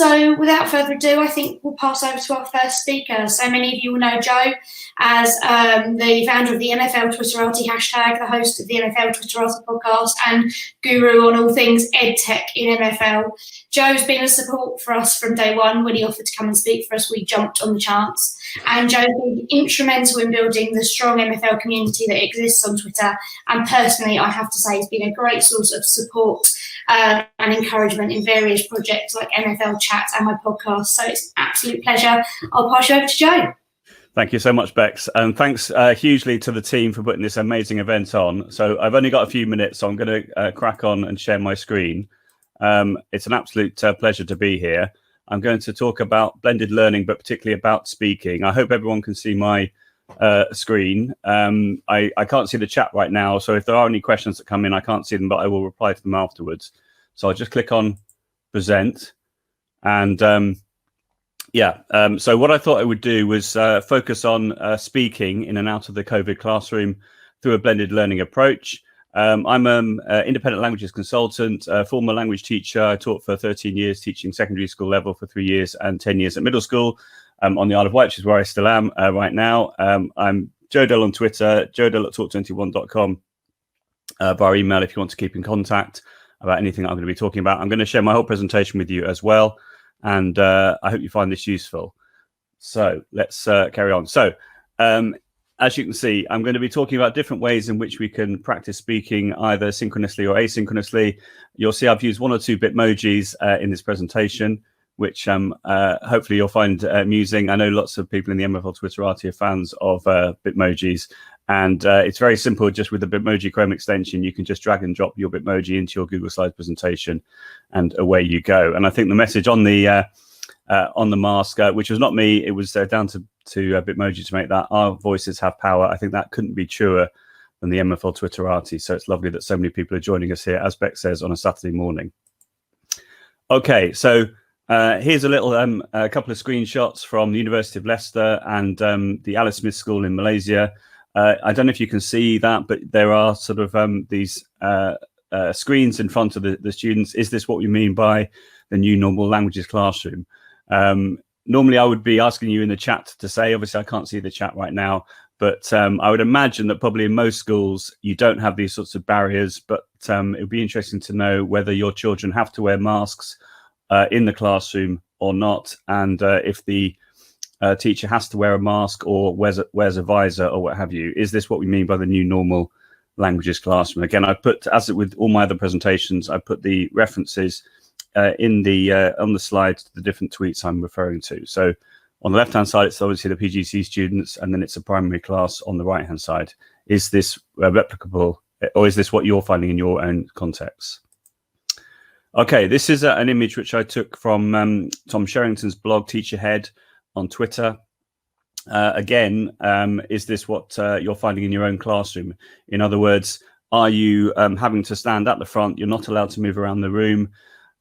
So without further ado, I think we'll pass over to our first speaker. So many of you will know Joe as the founder of the MFL Twitterati hashtag, the host of the MFL Twitterati podcast, and guru on all things EdTech in MFL. Joe's been a support for us from day one. When he offered to come and speak for us, we jumped on the chance. And Joe's been instrumental in building the strong MFL community that exists on Twitter. And personally, I have to say, it's been a great source of support and encouragement in various projects like MFL Chat and my podcast. So it's an absolute pleasure. I'll pass you over to Joe. Thank you so much, Bex. And thanks hugely to the team for putting this amazing event on. So I've only got a few minutes, so I'm going to crack on and share my screen. It's an absolute pleasure to be here. I'm going to talk about blended learning, but particularly about speaking. I hope everyone can see my screen. I can't see the chat right now, so if there are any questions that come in, I can't see them, but I will reply to them afterwards. So I'll just click on present. And so what I thought I would do was focus on speaking in and out of the COVID classroom through a blended learning approach. I'm an independent languages consultant, a former language teacher. I taught for 13 years, teaching secondary school level for 3 years and 10 years at middle school on the Isle of Wight, which is where I still am right now. I'm Joe Dell on Twitter, joedell@talk21.com via email if you want to keep in contact about anything I'm going to be talking about. I'm going to share my whole presentation with you as well, and I hope you find this useful. So let's carry on. So as you can see, I'm going to be talking about different ways in which we can practice speaking either synchronously or asynchronously. You'll see I've used 1 or 2 Bitmojis in this presentation, which hopefully you'll find amusing. I know lots of people in the MFL Twitterati are fans of Bitmojis, and it's very simple. Just with the Bitmoji Chrome extension, you can just drag and drop your Bitmoji into your Google Slides presentation, and away you go. And I think the message on the mask, which was not me, it was down to Bitmoji to make that. Our voices have power. I think that couldn't be truer than the MFL Twitterati. So it's lovely that so many people are joining us here, as Beck says, on a Saturday morning. Okay, so here's a little a couple of screenshots from the University of Leicester and the Alice Smith School in Malaysia. I don't know if you can see that, but there are sort of these screens in front of the students. Is this what we mean by the new normal languages classroom? Normally, I would be asking you in the chat to say, obviously, I can't see the chat right now, but I would imagine that probably in most schools, you don't have these sorts of barriers, but it would be interesting to know whether your children have to wear masks in the classroom or not, and if the teacher has to wear a mask or wears a visor or what have you. Is this what we mean by the new normal languages classroom? Again, I put, as with all my other presentations, I put the references in the on the slides, the different tweets I'm referring to. So on the left hand side, it's obviously the PGC students, and then it's a primary class on the right hand side. Is this replicable, or is this what you're finding in your own context? Okay, this is an image which I took from Tom Sherrington's blog Teach Ahead on Twitter. Again, is this what you're finding in your own classroom? In other words, are you having to stand at the front? You're not allowed to move around the room.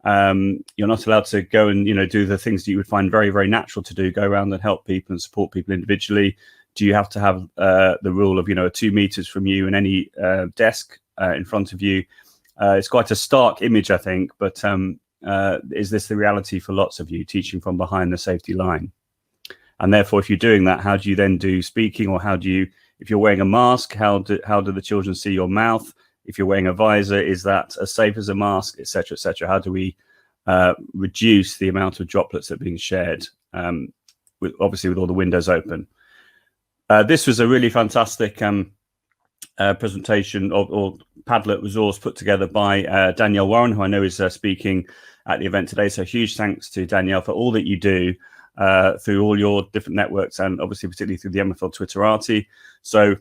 You're not allowed to go and do the things that you would find very, very natural to do, go around and help people and support people individually. Do you have to have the rule of 2 meters from you and any desk in front of you? It's quite a stark image, I think, but is this the reality for lots of you, teaching from behind the safety line? And therefore, if you're doing that, how do you then do speaking? Or how do you, if you're wearing a mask, how do the children see your mouth? If you're wearing a visor, is that as safe as a mask, et cetera, et cetera? How do we reduce the amount of droplets that are being shared, obviously with all the windows open? This was a really fantastic presentation or Padlet resource put together by Danielle Warren, who I know is speaking at the event today. So huge thanks to Danielle for all that you do through all your different networks, and obviously particularly through the MFL Twitterati. So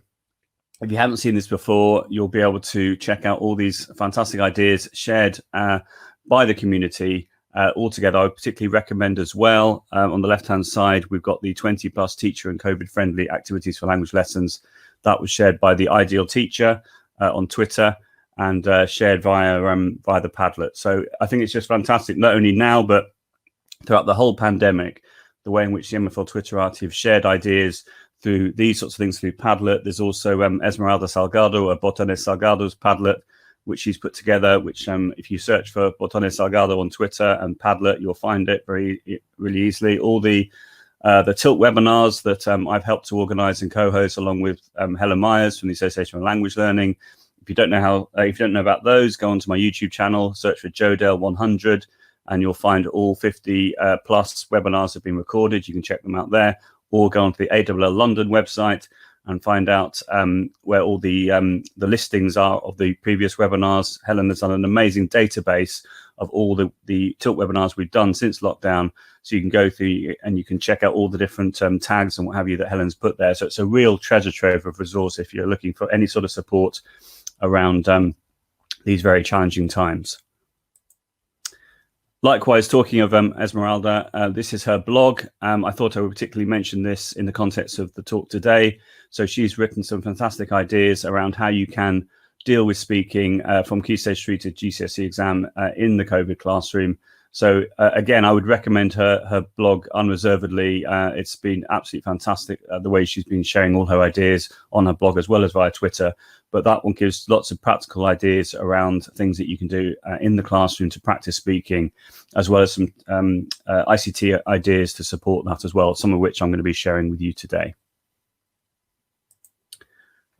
if you haven't seen this before, you'll be able to check out all these fantastic ideas shared by the community all together. I would particularly recommend as well, on the left-hand side, we've got the 20+ teacher and COVID-friendly activities for language lessons. That was shared by the Ideal Teacher on Twitter and shared via the Padlet. So I think it's just fantastic, not only now, but throughout the whole pandemic, the way in which the MFL Twitterati have shared ideas through these sorts of things through Padlet. There's also Esmeralda Salgado, or Botanes Salgado's Padlet, which she's put together, which if you search for Botones Salgado on Twitter and Padlet, you'll find it really easily. All the Tilt webinars that I've helped to organize and co-host along with Helen Myers from the Association of Language Learning. If you don't know about those, go onto my YouTube channel, search for Jodel100, and you'll find all 50 plus webinars have been recorded. You can check them out there, or go onto the AWL London website and find out where all the listings are of the previous webinars. Helen has done an amazing database of all the Tilt webinars we've done since lockdown. So you can go through and you can check out all the different tags and what have you that Helen's put there. So it's a real treasure trove of resource if you're looking for any sort of support around these very challenging times. Likewise, talking of Esmeralda, this is her blog. I thought I would particularly mention this in the context of the talk today. So she's written some fantastic ideas around how you can deal with speaking from Key Stage 3 to GCSE exam in the COVID classroom. So again, I would recommend her blog unreservedly. It's been absolutely fantastic the way she's been sharing all her ideas on her blog as well as via Twitter. But that one gives lots of practical ideas around things that you can do in the classroom to practice speaking, as well as some ICT ideas to support that as well, some of which I'm going to be sharing with you today.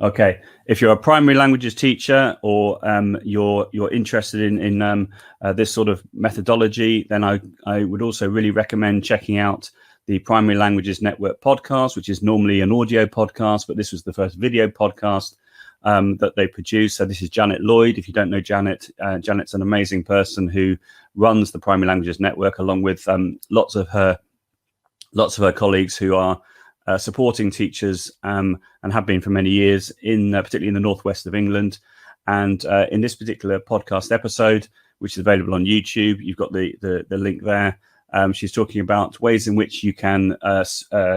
Okay, if you're a primary languages teacher or you're interested in this sort of methodology, then I would also really recommend checking out the Primary Languages Network podcast, which is normally an audio podcast, but this was the first video podcast that they produced. So this is Janet Lloyd. If you don't know Janet, Janet's an amazing person who runs the Primary Languages Network along with lots of her colleagues who are supporting teachers and have been for many years, particularly in the northwest of England. And in this particular podcast episode, which is available on YouTube, you've got the link there. She's talking about ways in which you can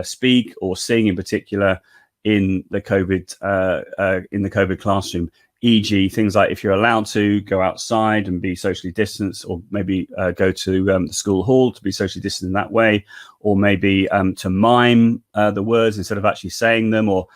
speak or sing, in particular, in the COVID classroom. E.g., things like if you're allowed to go outside and be socially distanced, or maybe go to the school hall to be socially distanced in that way, or maybe to mime the words instead of actually saying them, or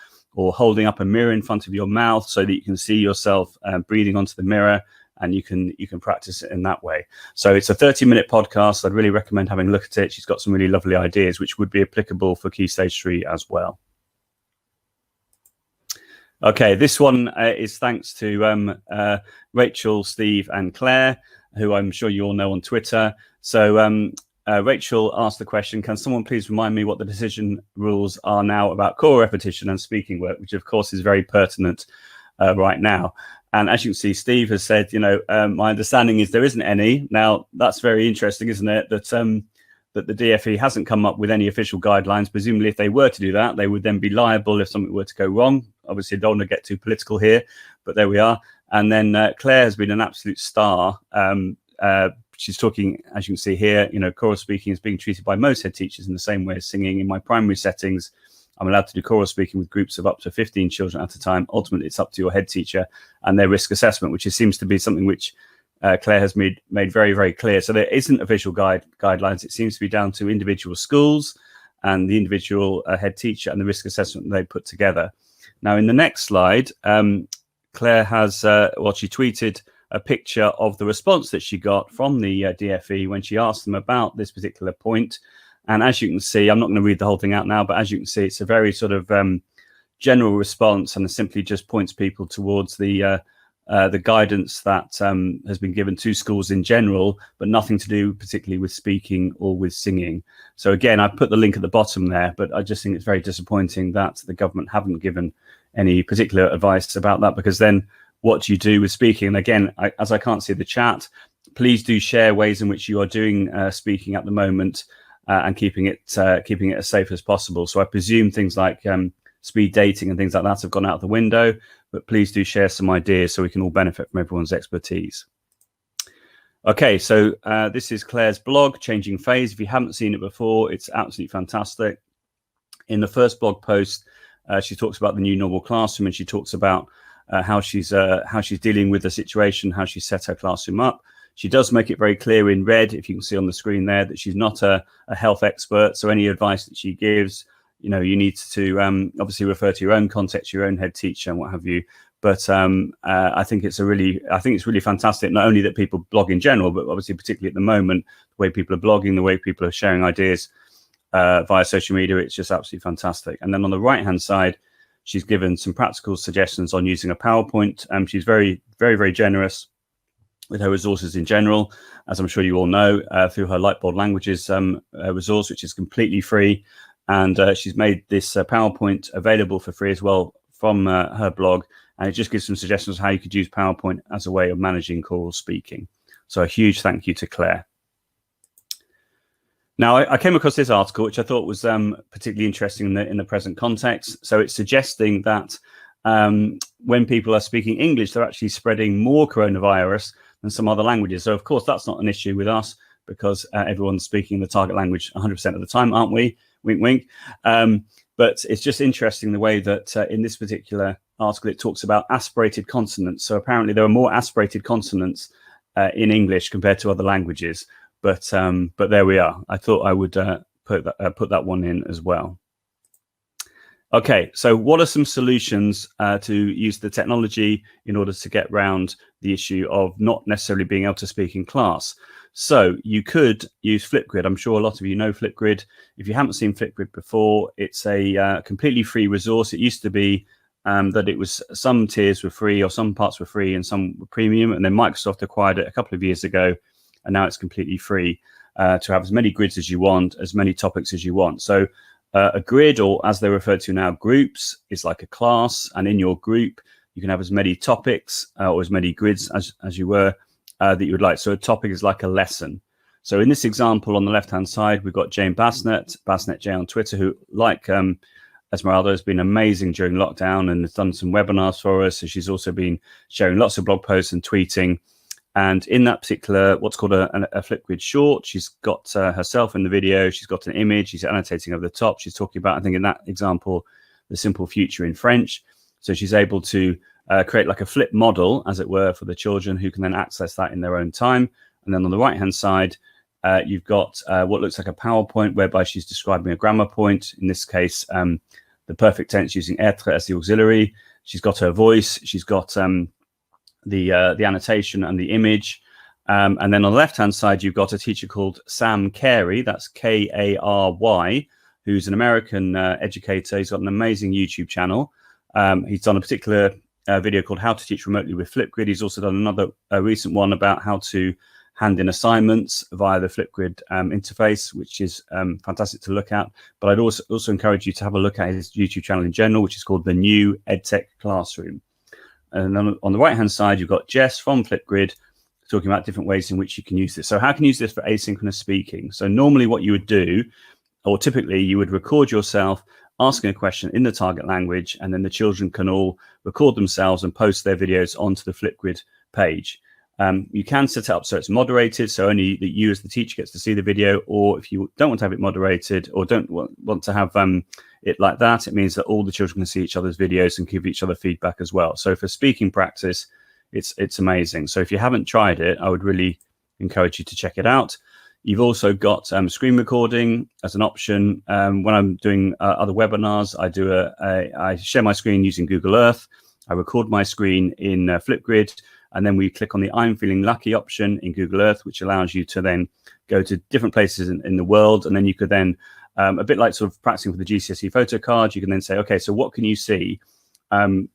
holding up a mirror in front of your mouth so that you can see yourself breathing onto the mirror, and you can practice it in that way. So it's a 30-minute podcast. I'd really recommend having a look at it. She's got some really lovely ideas which would be applicable for Key Stage 3 as well. Okay, this one is thanks to Rachel, Steve, and Claire, who I'm sure you all know on Twitter. So Rachel asked the question, can someone please remind me what the decision rules are now about core repetition and speaking work, which of course is very pertinent right now. And as you can see, Steve has said, my understanding is there isn't any. Now, that's very interesting, isn't it? That the DfE hasn't come up with any official guidelines. Presumably, if they were to do that, they would then be liable if something were to go wrong. Obviously, I don't want to get too political here, but there we are. And then Claire has been an absolute star. She's talking, as you can see here, choral speaking is being treated by most head teachers in the same way as singing. In my primary settings, I'm allowed to do choral speaking with groups of up to 15 children at a time. Ultimately, it's up to your head teacher and their risk assessment, which seems to be something which Claire has made very, very clear. So there isn't official guidelines. It seems to be down to individual schools and the individual head teacher and the risk assessment they put together. Now, in the next slide, Claire has, she tweeted a picture of the response that she got from the DfE when she asked them about this particular point. And as you can see, I'm not going to read the whole thing out now, but as you can see, it's a very sort of general response, and it simply just points people towards the guidance that has been given to schools in general, but nothing to do particularly with speaking or with singing. So again, I put the link at the bottom there, but I just think it's very disappointing that the government haven't given any particular advice about that, because then what do you do with speaking? And again, as I can't see the chat, please do share ways in which you are doing speaking at the moment and keeping it as safe as possible. So I presume things like speed dating and things like that have gone out the window, but please do share some ideas so we can all benefit from everyone's expertise. Okay, so this is Claire's blog, Changing Phase. If you haven't seen it before, it's absolutely fantastic. In the first blog post, she talks about the new normal classroom, and she talks about how she's dealing with the situation, how she set her classroom up. She does make it very clear in red, if you can see on the screen there, that she's not a health expert. So any advice that she gives, you need to obviously refer to your own context, your own head teacher and what have you. But I think it's really fantastic. Not only that people blog in general, but obviously particularly at the moment, the way people are blogging, the way people are sharing ideas via social media, it's just absolutely fantastic. And then on the right hand side, she's given some practical suggestions on using a PowerPoint. She's very, very, very generous with her resources in general, as I'm sure you all know, through her Lightboard Languages resource, which is completely free. And she's made this PowerPoint available for free as well from her blog. And it just gives some suggestions how you could use PowerPoint as a way of managing choral speaking. So a huge thank you to Claire. Now, I came across this article, which I thought was particularly interesting in the present context. So it's suggesting that when people are speaking English, they're actually spreading more coronavirus than some other languages. So, of course, that's not an issue with us because everyone's speaking the target language 100% of the time, aren't we? Wink, wink. But it's just interesting the way that in this particular article, it talks about aspirated consonants. So apparently there are more aspirated consonants in English compared to other languages. But there we are. I thought I would put that one in as well. Okay, so what are some solutions to use the technology in order to get around the issue of not necessarily being able to speak in class? So you could use Flipgrid. I'm sure a lot of you know Flipgrid. If you haven't seen Flipgrid before, it's a completely free resource. It used to be that it was some tiers were free or some parts were free and some were premium. And then Microsoft acquired it a couple of years ago. And now it's completely free to have as many grids as you want, as many topics as you want. So a grid, or as they're referred to now, groups, is like a class. And in your group, you can have as many topics or as many grids as you were that you would like. So a topic is like a lesson. So in this example, on the left-hand side, we've got Jane Bassnett J on Twitter, who, like Esmeralda, has been amazing during lockdown and has done some webinars for us. So she's also been sharing lots of blog posts and tweeting. And in that particular, what's called a Flipgrid short, she's got herself in the video. She's got an image. She's annotating over the top. She's talking about, I think in that example, the simple future in French. So she's able to create like a flip model, as it were, for the children who can then access that in their own time. And then on the right-hand side, you've got what looks like a PowerPoint whereby she's describing a grammar point. In this case, the perfect tense using être as the auxiliary. She's got her voice. She's got the annotation and the image. And then on the left-hand side, you've got a teacher called Sam Carey, that's Kary, who's an American educator. He's got an amazing YouTube channel. He's done a particular video called How to Teach Remotely with Flipgrid. He's also done another recent one about how to hand in assignments via the Flipgrid interface, which is fantastic to look at. But I'd also encourage you to have a look at his YouTube channel in general, which is called The New EdTech Classroom. And then on the right-hand side, you've got Jess from Flipgrid talking about different ways in which you can use this. So how can you use this for asynchronous speaking? So normally what you would do, or typically you would record yourself asking a question in the target language, and then the children can all record themselves and post their videos onto the Flipgrid page. You can set it up so it's moderated, so only that you as the teacher gets to see the video, or if you don't want to have it moderated or don't want to have it like that, it means that all the children can see each other's videos and give each other feedback as well. So for speaking practice, it's amazing. So if you haven't tried it, I would really encourage you to check it out. You've also got screen recording as an option. When I'm doing other webinars, I share my screen using Google Earth. I record my screen in Flipgrid, and then we click on the I'm feeling lucky option in Google Earth, which allows you to then go to different places in the world. And then you could then, a bit like sort of practicing for the GCSE photo card, you can then say, okay, so what can you see when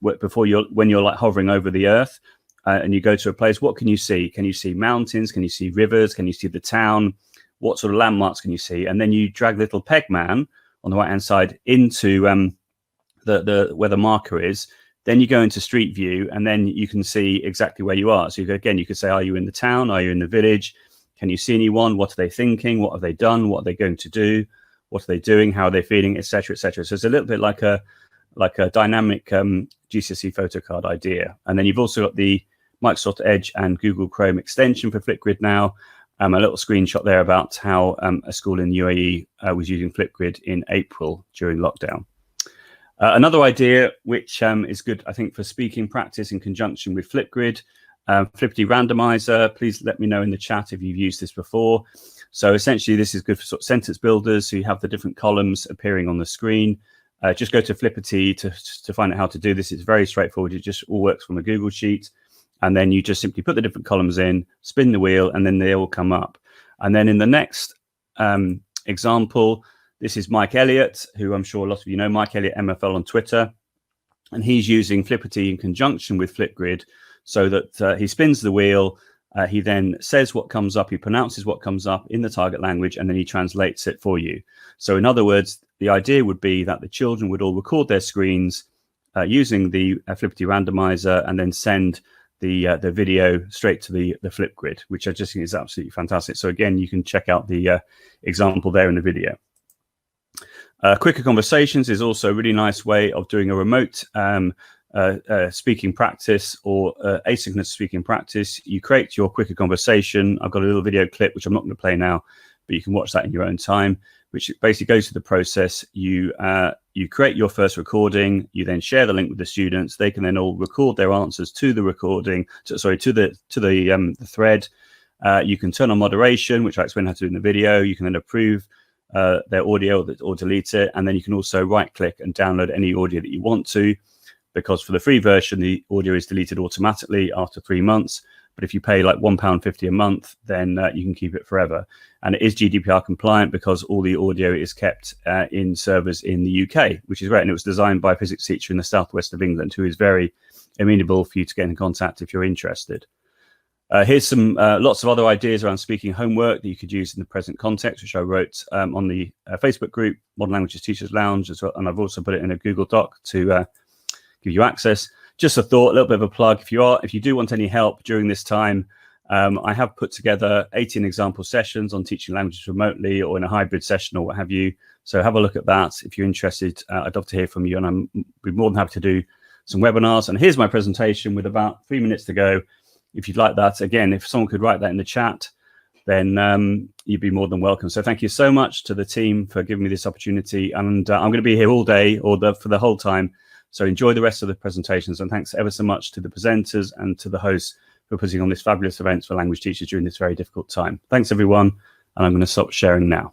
you're like hovering over the Earth and you go to a place, what can you see? Can you see mountains? Can you see rivers? Can you see the town? What sort of landmarks can you see? And then you drag the little peg man on the right-hand side into where the marker is. Then you go into Street View, and then you can see exactly where you are. So you could say, are you in the town? Are you in the village? Can you see anyone? What are they thinking? What have they done? What are they going to do? What are they doing? How are they feeling? Etc. Etc. So it's a little bit like a dynamic GCSE photo card idea. And then you've also got the Microsoft Edge and Google Chrome extension for Flipgrid now. A little screenshot there about how a school in UAE was using Flipgrid in April during lockdown. Another idea, which is good, I think, for speaking practice in conjunction with Flipgrid, Flippity Randomizer. Please let me know in the chat if you've used this before. So essentially, this is good for sort of sentence builders. So you have the different columns appearing on the screen. just go to Flippity to find out how to do this. It's very straightforward. It just all works from a Google Sheet. And then you just simply put the different columns in, spin the wheel, and then they all come up. And then in the next example, this is Mike Elliott, who I'm sure a lot of you know, Mike Elliott MFL on Twitter. And he's using Flippity in conjunction with Flipgrid so that he spins the wheel. He then says what comes up, he pronounces what comes up in the target language, and then he translates it for you. So in other words, the idea would be that the children would all record their screens using the Flippity Randomizer and then send the video straight to the Flipgrid, which I just think is absolutely fantastic. So again, you can check out the example there in the video. Quicker Conversations is also a really nice way of doing a remote speaking practice or asynchronous speaking practice. You create your Quicker Conversation. I've got a little video clip, which I'm not going to play now, but you can watch that in your own time, which basically goes through the process. You create your first recording. You then share the link with the students. They can then all record their answers to the recording, to the thread. You can turn on moderation, which I explain how to do in the video. You can then approve their audio or delete it. And then you can also right click and download any audio that you want to, because for the free version, the audio is deleted automatically after 3 months. But if you pay like £1.50 a month, then you can keep it forever. And it is GDPR compliant because all the audio is kept in servers in the UK, which is great. And it was designed by a physics teacher in the southwest of England, who is very amenable for you to get in contact if you're interested. Here's some lots of other ideas around speaking homework that you could use in the present context, which I wrote on the Facebook group, Modern Languages Teachers Lounge, as well. And I've also put it in a Google Doc to give you access. Just a thought, a little bit of a plug. If you do want any help during this time, I have put together 18 example sessions on teaching languages remotely or in a hybrid session or what have you. So have a look at that if you're interested. I'd love to hear from you, and I'm be more than happy to do some webinars. And here's my presentation with about 3 minutes to go. If you'd like that, again, if someone could write that in the chat, then you'd be more than welcome. So thank you so much to the team for giving me this opportunity. And I'm going to be here all day or for the whole time. So enjoy the rest of the presentations. And thanks ever so much to the presenters and to the hosts for putting on this fabulous event for language teachers during this very difficult time. Thanks, everyone. And I'm going to stop sharing now.